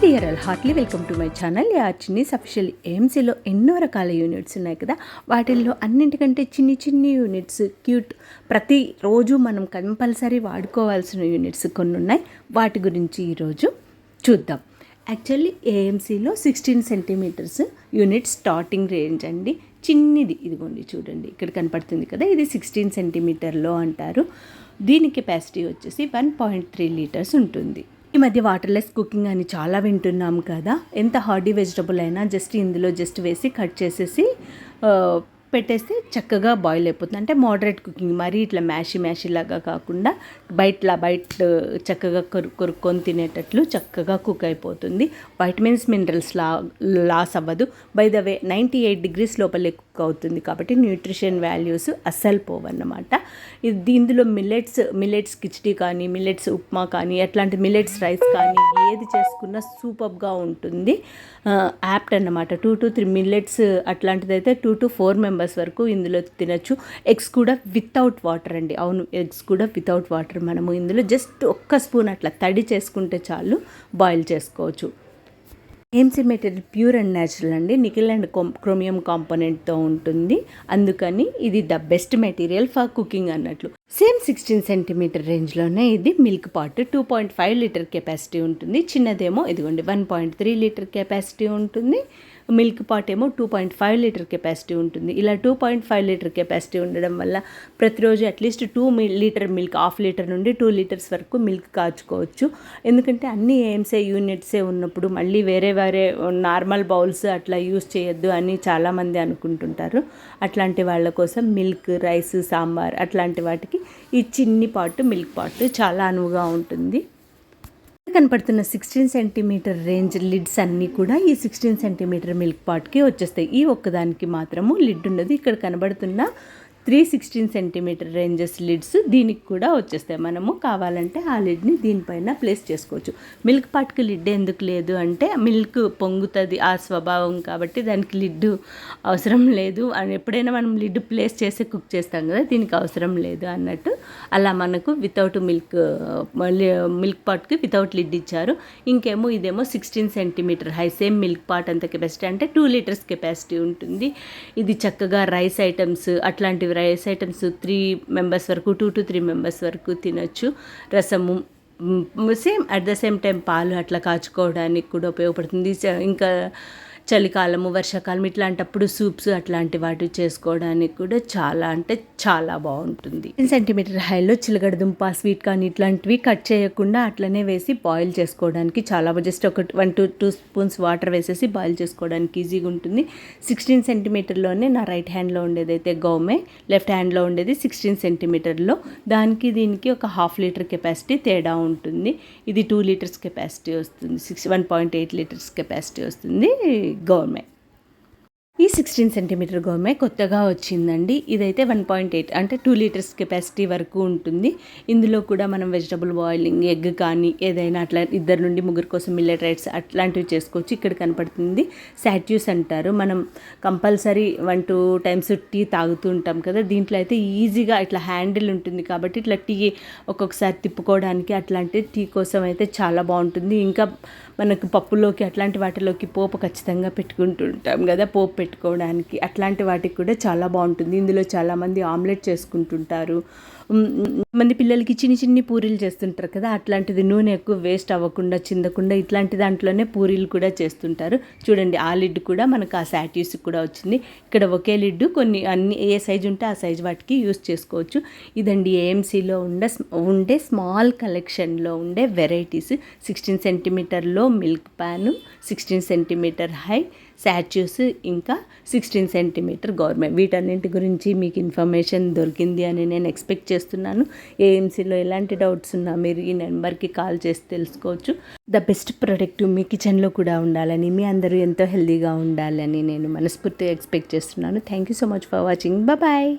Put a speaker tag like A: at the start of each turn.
A: Dear all heartly welcome to my channel. చిన్నీస్ official ఏఎంసీలో ఎన్నో రకాల యూనిట్స్ ఉన్నాయి కదా, వాటిల్లో అన్నింటికంటే చిన్ని యూనిట్స్ క్యూట్ ప్రతిరోజు మనం కంపల్సరీ వాడుకోవాల్సిన యూనిట్స్ కొన్ని ఉన్నాయి. వాటి గురించి ఈరోజు చూద్దాం. యాక్చువల్లీ ఏఎంసీలో 16 సెంటీమీటర్స్ యూనిట్ స్టార్టింగ్ రేంజ్ అండి. చిన్నది ఇదిగోండి, చూడండి ఇక్కడ కనపడుతుంది కదా, ఇది 16 సెంటీమీటర్లో అంటారు. దీని కెపాసిటీ వచ్చేసి 1.3 లీటర్స్ ఉంటుంది. ఈ మధ్య వాటర్లెస్ కుకింగ్ అని చాలా వింటున్నాం కదా. ఎంత హార్డీ వెజిటబుల్ అయినా ఇందులో వేసి కట్ చేసేసి పెట్టేస్తే చక్కగా బాయిల్ అయిపోతుంది. అంటే మోడరేట్ కుకింగ్, మరీ ఇట్లా మ్యాషీ లాగా కాకుండా బయట చక్కగా కొరుక్కొని తినేటట్లు చక్కగా కుక్ అయిపోతుంది. వైటమిన్స్ మినరల్స్ లాస్ అవ్వదు. బై ద వే 98 degrees లోపలే కుక్ అవుతుంది కాబట్టి న్యూట్రిషన్ వాల్యూస్ అస్సలు పోవన్నమాట. ఇందులో మిల్లెట్స్ కిచడీ కానీ, మిల్లెట్స్ ఉప్మా కానీ, అట్లాంటి మిల్లెట్స్ రైస్ కానీ ఏది చేసుకున్నా సూపర్గా ఉంటుంది. యాప్ట్ అన్నమాట. 2 to 3 మిల్లెట్స్ అట్లాంటిది అయితే 2 to 4 మెంబర్స్ వరకు ఇందులో తినచ్చు. ఎగ్స్ కూడా వితౌట్ వాటర్ అండి. అవును, ఎగ్స్ కూడా వితౌట్ వాటర్. మనము ఇందులో జస్ట్ ఒక్క స్పూన్ అట్లా తడి చేసుకుంటే చాలు, బాయిల్ చేసుకోవచ్చు. AMC material pure and natural అండి. నికెల్ అండ్ క్రోమియం కాంపోనెంట్తో ఉంటుంది. అందుకని ఇది the best material for cooking అన్నట్లు. సేమ్ 16 సెంటీమీటర్ రేంజ్లోనే ఇది మిల్క్ పాట్. 2.5 లీటర్ కెపాసిటీ ఉంటుంది. చిన్నదేమో ఇదిగోండి 1.3 లీటర్ కెపాసిటీ ఉంటుంది. మిల్క్ పాట్ ఏమో 2.5 లీటర్ కెపాసిటీ ఉంటుంది. ఇలా 2.5 లీటర్ కెపాసిటీ ఉండడం వల్ల ప్రతిరోజు at least 2 litre milk, half litre నుండి 2 లీటర్స్ వరకు మిల్క్ కాచుకోవచ్చు. ఎందుకంటే అన్ని ఏఎంసీ యూనిట్సే ఉన్నప్పుడు మళ్ళీ వేరే నార్మల్ బౌల్స్ అట్లా యూస్ చేయొద్దు అని చాలామంది అనుకుంటుంటారు. అట్లాంటి వాళ్ళ కోసం మిల్క్, రైస్, సాంబార్ అట్లాంటి వాటికి ఈ చిన్ని పాటు మిల్క్ పాట్ చాలా అనువుగా ఉంటుంది. కనపడుతున్న 16 సెంటీమీటర్ రేంజ్ లిడ్స్ అన్నీ కూడా ఈ 16 సెంటీమీటర్ మిల్క్ పాట్కి వచ్చేస్తాయి. ఈ ఒక్కదానికి మాత్రము లిడ్ ఉండదు. ఇక్కడ కనబడుతున్న 316 సెంటీమీటర్ రేంజెస్ లిడ్స్ దీనికి కూడా వచ్చేస్తాయి. మనము కావాలంటే ఆ లిడ్ని దీనిపైన ప్లేస్ చేసుకోవచ్చు. మిల్క్ పాట్కి లిడ్ ఎందుకు లేదు అంటే, మిల్క్ పొంగుతుంది ఆ స్వభావం కాబట్టి దానికి లిడ్ అవసరం లేదు. అని ఎప్పుడైనా మనం లిడ్ ప్లేస్ చేసి కుక్ చేస్తాం కదా, దీనికి అవసరం లేదు అన్నట్టు. అలా మనకు వితౌట్ మిల్క్ పాట్కి వితౌట్ లిడ్ ఇచ్చారు. ఇంకేమో ఇదేమో 16 centimetre high, same milk pot అంత కెపాసిటీ, అంటే 2 లీటర్స్ కెపాసిటీ ఉంటుంది. ఇది చక్కగా రైస్ ఐటమ్స్, అట్లాంటివి రైస్ ఐటమ్స్ 3 మెంబర్స్ వరకు, 2 to 3 మెంబర్స్ వరకు తినొచ్చు. రసము same, at the same time పాలు అట్లా కాచుకోవడానికి కూడా ఉపయోగపడుతుంది. ఇంకా చలికాలము, వర్షాకాలం ఇట్లాంటప్పుడు సూప్స్ అట్లాంటి వాటి చేసుకోవడానికి కూడా చాలా అంటే చాలా బాగుంటుంది. 10 సెంటీమీటర్ హైలో చిలగడ దుంప, స్వీట్ కార్న్ ఇట్లాంటివి కట్ చేయకుండా అట్లనే వేసి బాయిల్ చేసుకోవడానికి చాలా, జస్ట్ ఒక 1 to 2 స్పూన్స్ వాటర్ వేసేసి బాయిల్ చేసుకోవడానికి ఈజీగా ఉంటుంది. 16 సెంటీమీటర్లోనే నా రైట్ హ్యాండ్లో ఉండేది అయితే గౌమే, లెఫ్ట్ హ్యాండ్లో ఉండేది 16 సెంటీమీటర్లో. దానికి దీనికి ఒక హాఫ్ లీటర్ కెపాసిటీ తేడా ఉంటుంది. ఇది 2 లీటర్స్ కెపాసిటీ వస్తుంది, 1.8 లీటర్స్ కెపాసిటీ వస్తుంది గవర్నమెంట్. ఈ 16 సెంటీమీటర్ గవర్నమెంట్ కొత్తగా వచ్చిందండి. ఇదైతే 1.8 అంటే 2 లీటర్స్ కెపాసిటీ వరకు ఉంటుంది. ఇందులో కూడా మనం వెజిటబుల్ బాయిలింగ్, ఎగ్ కానీ ఏదైనా అట్లా 2 నుండి 3 కోసం మిల్లెట్ రైస్ అట్లాంటివి చేసుకోవచ్చు. ఇక్కడ కనపడుతుంది సాట్యూస్ అంటారు. మనం కంపల్సరీ 1-2 టైమ్స్ టీ తాగుతూ ఉంటాం కదా, దీంట్లో అయితే ఈజీగా ఇట్లా హ్యాండిల్ ఉంటుంది కాబట్టి ఇట్లా టీ ఒక్కొక్కసారి తిప్పుకోవడానికి అట్లాంటి టీ కోసం అయితే చాలా బాగుంటుంది. ఇంకా మనకు పప్పులోకి అట్లాంటి వాటిలోకి పోపు ఖచ్చితంగా పెట్టుకుంటూ ఉంటాం కదా, పోపు పెట్టుకోవడానికి అట్లాంటి వాటికి కూడా చాలా బాగుంటుంది. ఇందులో చాలామంది ఆమ్లెట్ చేసుకుంటుంటారు. మంది పిల్లలకి చిన్ని పూరీలు చేస్తుంటారు కదా, అట్లాంటిది నూనె ఎక్కువ వేస్ట్ అవ్వకుండా, చిందకుండా ఇట్లాంటి దాంట్లోనే పూరీలు కూడా చేస్తుంటారు. చూడండి, ఆ లిడ్ కూడా మనకు ఆ సాట్యూస్ కూడా వచ్చింది. ఇక్కడ ఒకే లిడ్ కొన్ని అన్ని ఏ సైజు ఉంటే ఆ సైజు వాటికి యూస్ చేసుకోవచ్చు. ఇదండి ఏఎంసీలో ఉండే స్మాల్ కలెక్షన్లో ఉండే వెరైటీస్. 16 సెంటీమీటర్లో మిల్క్ ప్యాను, 16 సెంటీమీటర్ హై సాట్యూస్, ఇంకా 16 సెంటీమీటర్ గవర్నమెంట్. వీటన్నింటి గురించి మీకు ఇన్ఫర్మేషన్ దొరికింది అని నేను ఎక్స్పెక్ట్ చేస్తున్నాను. ఏఎంసీలో ఎలాంటి డౌట్స్ ఉన్నా మీరు ఈ నెంబర్కి కాల్ చేసి తెలుసుకోవచ్చు. ద బెస్ట్ ప్రొడక్ట్ మీ కిచెన్లో కూడా ఉండాలని, మీ అందరూ ఎంతో హెల్తీగా ఉండాలని నేను మనస్ఫూర్తిగా ఎక్స్పెక్ట్ చేస్తున్నాను. Thank you so much for watching. Bye.